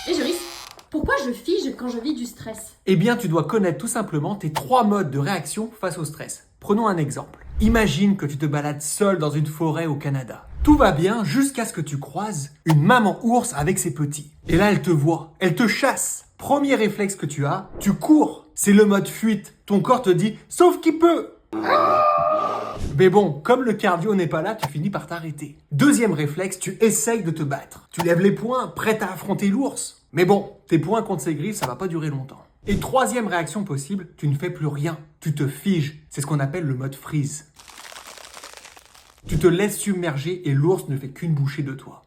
Et Joris, pourquoi je fige quand je vis du stress? Eh bien, tu dois connaître tout simplement tes 3 modes de réaction face au stress. Prenons un exemple. Imagine que tu te balades seul dans une forêt au Canada. Tout va bien jusqu'à ce que tu croises une maman ours avec ses petits. Et là, elle te voit, elle te chasse. Premier réflexe que tu as, tu cours. C'est le mode fuite. Ton corps te dit « sauf qui peut !» Mais bon, comme le cardio n'est pas là, tu finis par t'arrêter. Deuxième réflexe, tu essayes de te battre. Tu lèves les poings, prête à affronter l'ours. Mais bon, tes poings contre ses griffes, ça va pas durer longtemps. Et troisième réaction possible, tu ne fais plus rien. Tu te figes. C'est ce qu'on appelle le mode freeze. Tu te laisses submerger et l'ours ne fait qu'une bouchée de toi.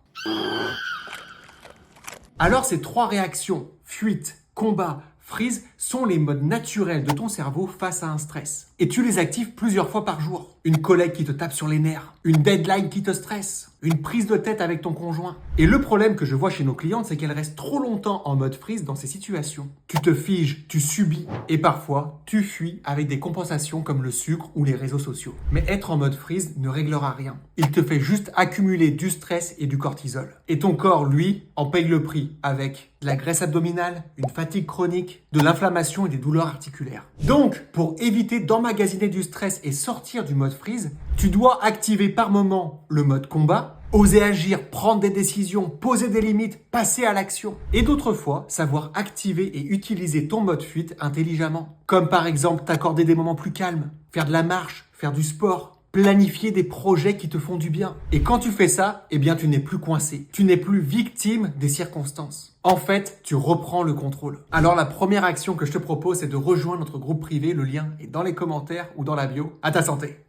Alors ces 3 réactions, fuite, combat, freeze, sont les modes naturels de ton cerveau face à un stress. Et tu les actives plusieurs fois par jour. Une collègue qui te tape sur les nerfs, une deadline qui te stresse, une prise de tête avec ton conjoint. Et le problème que je vois chez nos clientes, c'est qu'elles restent trop longtemps en mode freeze dans ces situations. Tu te figes, tu subis, et parfois, tu fuis avec des compensations comme le sucre ou les réseaux sociaux. Mais être en mode freeze ne réglera rien. Il te fait juste accumuler du stress et du cortisol. Et ton corps, lui, en paye le prix avec de la graisse abdominale, une fatigue chronique, de l'inflammation et des douleurs articulaires. Donc, pour éviter d'emmagasiner du stress et sortir du mode freeze, tu dois activer par moment le mode combat, oser agir, prendre des décisions, poser des limites, passer à l'action. Et d'autres fois, savoir activer et utiliser ton mode fuite intelligemment. Comme par exemple t'accorder des moments plus calmes, faire de la marche, faire du sport, planifier des projets qui te font du bien. Et quand tu fais ça, eh bien tu n'es plus coincé. Tu n'es plus victime des circonstances. En fait, tu reprends le contrôle. Alors la première action que je te propose, c'est de rejoindre notre groupe privé. Le lien est dans les commentaires ou dans la bio. À ta santé!